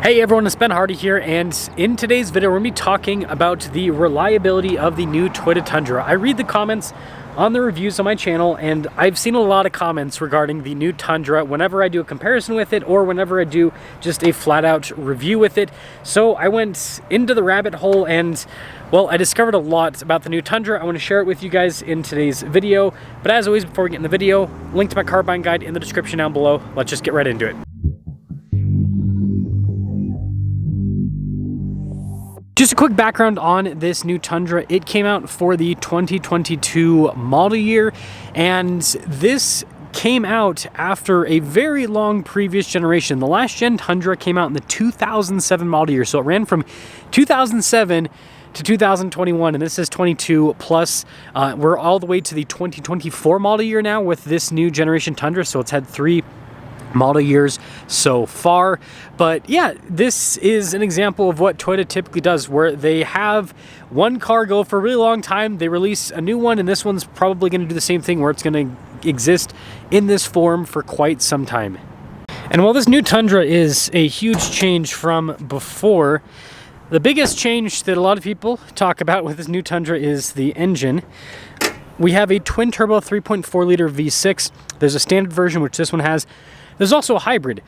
Hey everyone, it's Ben Hardy here, and in today's video we're going to be talking about the reliability of the new Toyota Tundra. I read the comments on the reviews on my channel, and I've seen a lot of comments regarding the new Tundra whenever I do a comparison with it or whenever I do just a flat-out review with it. So I went into the rabbit hole and, well, I discovered a lot about the new Tundra. I want to share it with you guys in today's video. But as always, before we get in the video, link to my car buying guide in the description down below. Let's just get right into it. Just a quick background on this new Tundra. It came out for the 2022 model year, and this came out after a very long previous generation. The last gen Tundra came out in the 2007 model year, so it ran from 2007 to 2021, and this is 22 plus. We're all the way to the 2024 model year now with this new generation Tundra, so it's had 3 model years so far. But yeah, this is an example of what Toyota typically does, where they have one car go for a really long time, they release a new one, and this one's probably going to do the same thing, where it's going to exist in this form for quite some time. And while this new Tundra is a huge change from before, the biggest change that a lot of people talk about with this new Tundra is the engine. We have a twin turbo 3.4 liter V6. There's a standard version, which this one has. There's also a hybrid.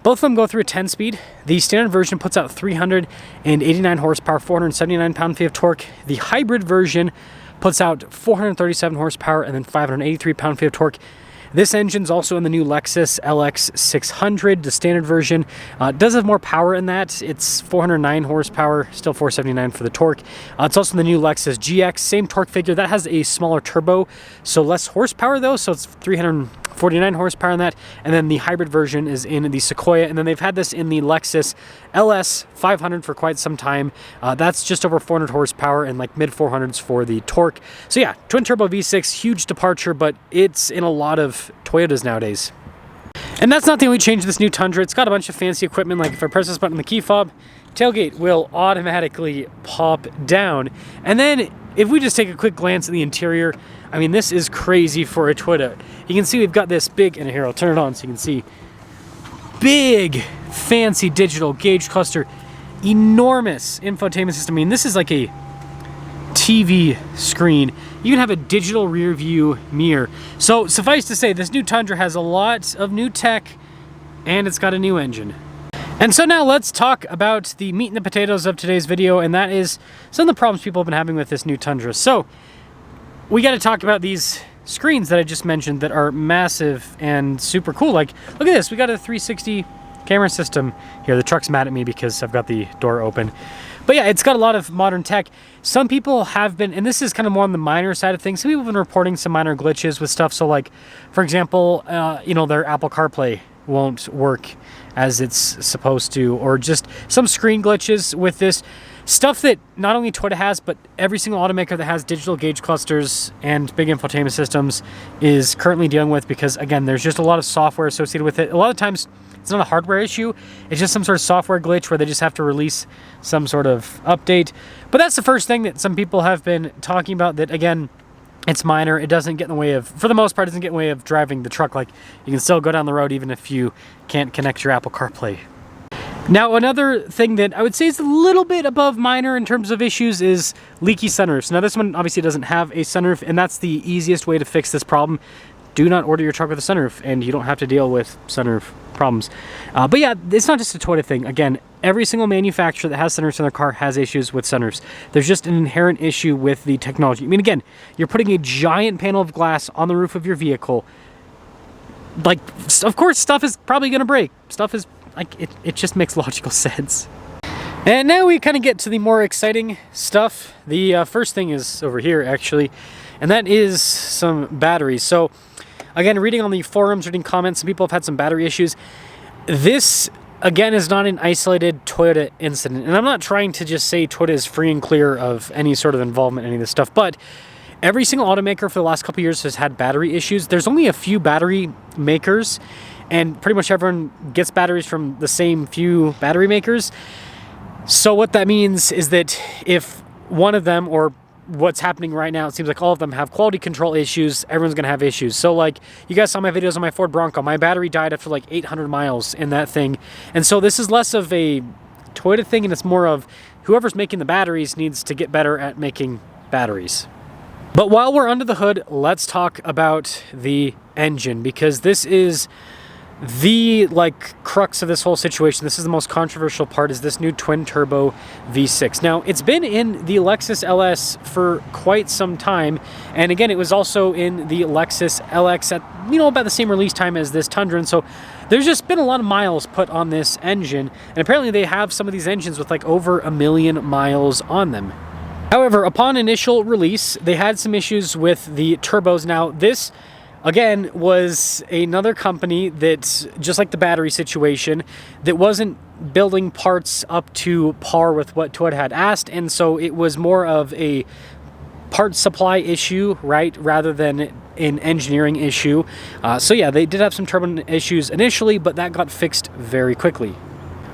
Both of them go through a 10-speed. The standard version puts out 389 horsepower, 479 pound-feet of torque. The hybrid version puts out 437 horsepower and then 583 pound-feet of torque. This engine's also in the new Lexus LX 600, the standard version. Does have more power in that. It's 409 horsepower, still 479 for the torque. It's also in the new Lexus GX, same torque figure. That has a smaller turbo, so less horsepower though, so it's 349 horsepower in that. And then the hybrid version is in the Sequoia, and then they've had this in the Lexus LS 500 for quite some time. That's just over 400 horsepower and like mid 400s for the torque. So yeah, twin turbo V6, huge departure, but it's in a lot of Toyotas nowadays. And that's not the only change to this new Tundra. It's got a bunch of fancy equipment, like if I press this button on the key fob, tailgate will automatically pop down. And then if we just take a quick glance at the interior, I mean, this is crazy for a Toyota. You can see we've got this big, and here I'll turn it on so you can see, big fancy digital gauge cluster, enormous infotainment system. I mean, this is like a TV screen. You can have a digital rear view mirror. So suffice to say, this new Tundra has a lot of new tech, and it's got a new engine. And so now let's talk about the meat and the potatoes of today's video, and that is some of the problems people have been having with this new Tundra. So we got to talk about these screens that I just mentioned that are massive and super cool. Like, look at this, we got a 360 camera system here. The truck's mad at me because I've got the door open. But yeah, it's got a lot of modern tech. Some people have been, and this is kind of more on the minor side of things, some people have been reporting some minor glitches with stuff. So like, for example, you know, their Apple CarPlay won't work as it's supposed to, or just some screen glitches with this. Stuff that not only Toyota has, but every single automaker that has digital gauge clusters and big infotainment systems is currently dealing with, because again, there's just a lot of software associated with it. A lot of times it's not a hardware issue, it's just some sort of software glitch where they just have to release some sort of update. But that's the first thing that some people have been talking about, that again, it's minor. It doesn't get in the way of, for the most part, it doesn't get in the way of driving the truck. Like, you can still go down the road even if you can't connect your Apple CarPlay. Now, another thing that I would say is a little bit above minor in terms of issues is leaky sunroofs. Now, this one obviously doesn't have a sunroof, and that's the easiest way to fix this problem. Do not order your truck with a sunroof, and you don't have to deal with sunroof problems. But yeah, it's not just a Toyota thing. Again, every single manufacturer that has sunroofs in their car has issues with sunroofs. There's just an inherent issue with the technology. I mean, again, you're putting a giant panel of glass on the roof of your vehicle. Like, of course, stuff is probably going to break. Stuff is, like, it just makes logical sense. And now we kind of get to the more exciting stuff. The first thing is over here, actually, and that is some batteries. So, again, reading on the forums, reading comments, some people have had some battery issues. This, again, is not an isolated Toyota incident. And I'm not trying to just say Toyota is free and clear of any sort of involvement in any of this stuff, but every single automaker for the last couple of years has had battery issues. There's only a few battery makers, and pretty much everyone gets batteries from the same few battery makers. So what that means is that if one of them, or what's happening right now, it seems like all of them have quality control issues, everyone's gonna have issues. So like, you guys saw my videos on my Ford Bronco, my battery died after like 800 miles in that thing. And so this is less of a Toyota thing, and it's more of whoever's making the batteries needs to get better at making batteries. But while we're under the hood, let's talk about the engine, because this is the crux of this whole situation. This is the most controversial part, is this new twin turbo V6. Now, it's been in the Lexus LS for quite some time, and again, it was also in the Lexus LX at about the same release time as this Tundra, and so there's just been a lot of miles put on this engine, and apparently they have some of these engines with over 1 million miles on them. However, upon initial release, they had some issues with the turbos. Now, this, again, was another company that, just like the battery situation, that wasn't building parts up to par with what Toyota had asked, and so it was more of a part supply issue, right, rather than an engineering issue. So yeah, they did have some turbo issues initially, but that got fixed very quickly.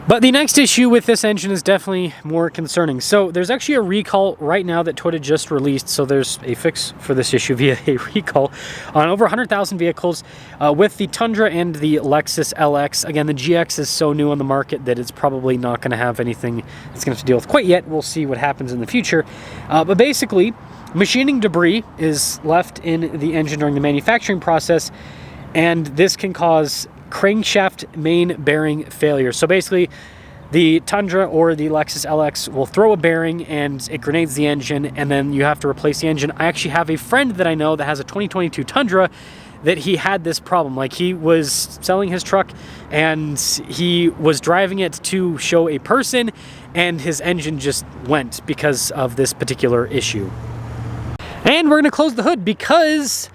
But the next issue with this engine is definitely more concerning. So there's actually a recall right now that Toyota just released. So there's a fix for this issue via a recall on over 100,000 vehicles with the Tundra and the Lexus LX. Again, the GX is so new on the market that it's probably not going to have anything it's going to have to deal with quite yet. We'll see what happens in the future. But basically, machining debris is left in the engine during the manufacturing process, and this can cause crankshaft main bearing failure. So basically, the Tundra or the Lexus LX will throw a bearing and it grenades the engine, and then you have to replace the engine. I actually have a friend that I know that has a 2022 Tundra that he had this problem. He was selling his truck and he was driving it to show a person, and his engine just went because of this particular issue. And we're going to close the hood because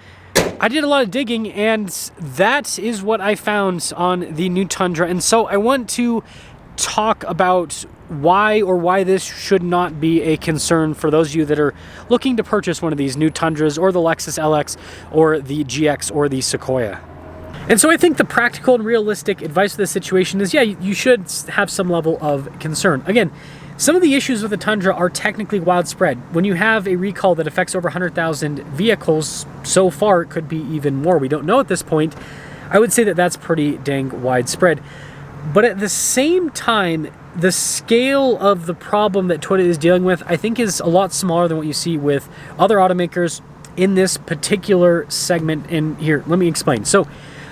I did a lot of digging, and that is what I found on the new Tundra. And so I want to talk about why this should not be a concern for those of you that are looking to purchase one of these new Tundras or the Lexus LX or the GX or the Sequoia. And so I think the practical and realistic advice for this situation is, yeah, you should have some level of concern. Again, some of the issues with the Tundra are technically widespread. When you have a recall that affects over 100,000 vehicles, so far it could be even more. We don't know at this point. I would say that that's pretty dang widespread. But at the same time, the scale of the problem that Toyota is dealing with, I think, is a lot smaller than what you see with other automakers in this particular segment. And here, let me explain. So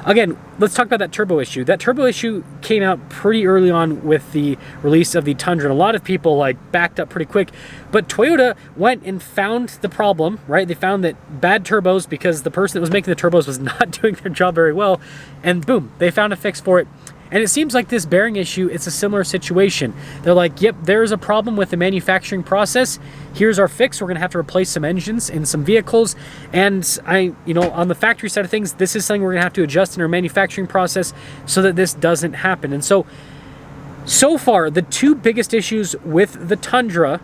again, let's talk about that turbo issue. That turbo issue came out pretty early on with the release of the Tundra, and a lot of people backed up pretty quick. But Toyota went and found the problem, right? They found that bad turbos, because the person that was making the turbos was not doing their job very well, and boom, they found a fix for it. And it seems like this bearing issue, it's a similar situation. They're like, yep, there's a problem with the manufacturing process. Here's our fix. We're going to have to replace some engines in some vehicles. And on the factory side of things, this is something we're going to have to adjust in our manufacturing process so that this doesn't happen. And so far, the two biggest issues with the Tundra,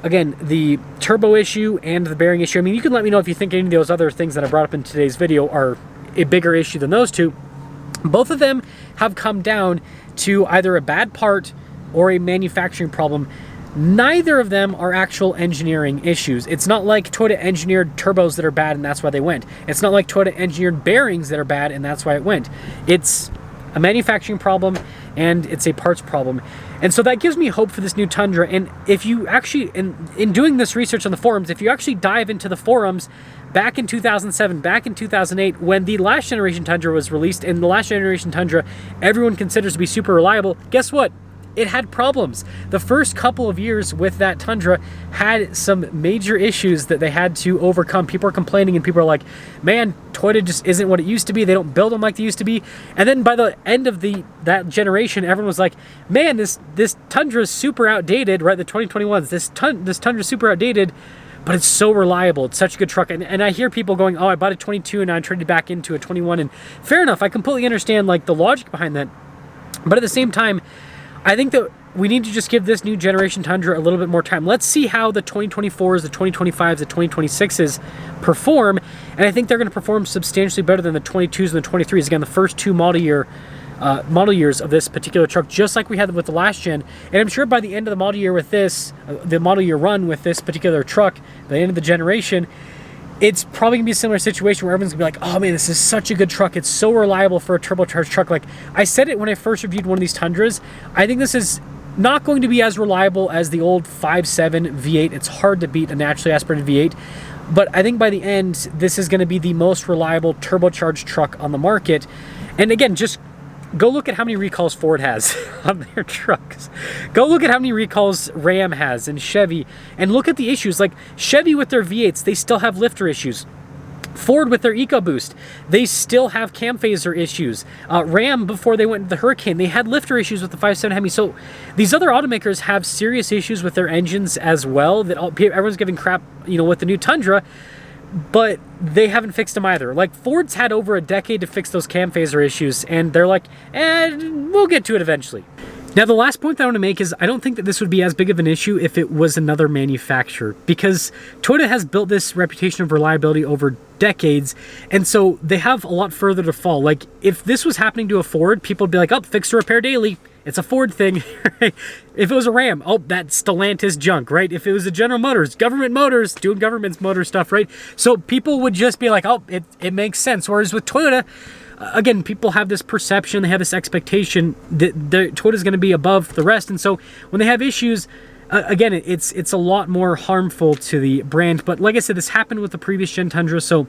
again, the turbo issue and the bearing issue. I mean, you can let me know if you think any of those other things that I brought up in today's video are a bigger issue than those two. Both of them have come down to either a bad part or a manufacturing problem. Neither of them are actual engineering issues. It's not like Toyota engineered turbos that are bad and that's why they went. It's not like Toyota engineered bearings that are bad and that's why it went. It's a manufacturing problem and it's a parts problem. And so that gives me hope for this new Tundra. And if you actually, in doing this research on the forums, if you actually dive into the forums, back in 2007, back in 2008, when the last generation Tundra was released, and the last generation Tundra everyone considers to be super reliable, guess what? It had problems. The first couple of years with that Tundra had some major issues that they had to overcome. People are complaining, and people are like, man, Toyota just isn't what it used to be. They don't build them like they used to be. And then by the end of that generation, everyone was like, man, this Tundra is super outdated, right? The 2021s, this Tundra is super outdated, but it's so reliable. It's such a good truck. And I hear people going, oh, I bought a 22 and now I traded back into a 21. And fair enough, I completely understand the logic behind that. But at the same time, I think that we need to just give this new generation Tundra a little bit more time. Let's see how the 2024s, the 2025s, the 2026s perform. And I think they're going to perform substantially better than the 22s and the 23s. Again, the first two model years of this particular truck, just like we had with the last gen. And I'm sure by the end of the model year with this, the model year run with this particular truck, the end of the generation, it's probably going to be a similar situation where everyone's going to be like, oh man, this is such a good truck. It's so reliable for a turbocharged truck. I said it when I first reviewed one of these Tundras. I think this is not going to be as reliable as the old 5.7 V8. It's hard to beat a naturally aspirated V8. But I think by the end, this is going to be the most reliable turbocharged truck on the market. And again, just go look at how many recalls Ford has on their trucks. Go look at how many recalls Ram has and Chevy, and look at the issues. Like Chevy with their V8s, they still have lifter issues. Ford with their EcoBoost, they still have cam phaser issues. Ram, before they went into the Hurricane, they had lifter issues with the 5.7 Hemi. So these other automakers have serious issues with their engines as well that everyone's giving crap, with the new Tundra, but they haven't fixed them either. Like Ford's had over a decade to fix those cam phaser issues, and they're like, we'll get to it eventually. Now, the last point that I want to make is I don't think that this would be as big of an issue if it was another manufacturer, because Toyota has built this reputation of reliability over decades, and so they have a lot further to fall. Like, if this was happening to a Ford, people would be like, oh, fix to repair daily. It's a Ford thing. Right? If it was a Ram, oh, that's Stellantis junk, right? If it was a General Motors, government motors, doing government's motor stuff, right? So people would just be like, oh, it makes sense. Whereas with Toyota, again, people have this perception, they have this expectation that Toyota is going to be above the rest, and so when they have issues, again, it's a lot more harmful to the brand. But like I said, this happened with the previous gen Tundra, so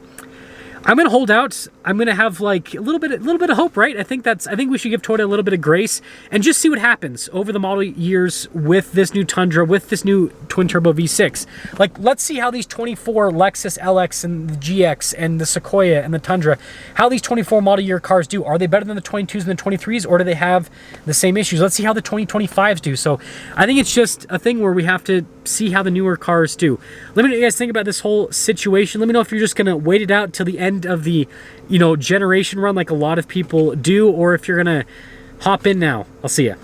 I'm gonna hold out. I'm gonna have like a little bit of hope, right? I think we should give Toyota a little bit of grace and just see what happens over the model years with this new Tundra, with this new twin turbo V6. Like, let's see how these 24 Lexus LX and the GX and the Sequoia and the Tundra, how these 24 model year cars do. Are they better than the 22s and the 23s, or do they have the same issues? Let's see how the 2025s do. So I think it's just a thing where we have to see how the newer cars do. Let me know what you guys think about this whole situation. Let me know if you're just gonna wait it out till the end of the generation run like a lot of people do, or if you're gonna hop in now. I'll see ya.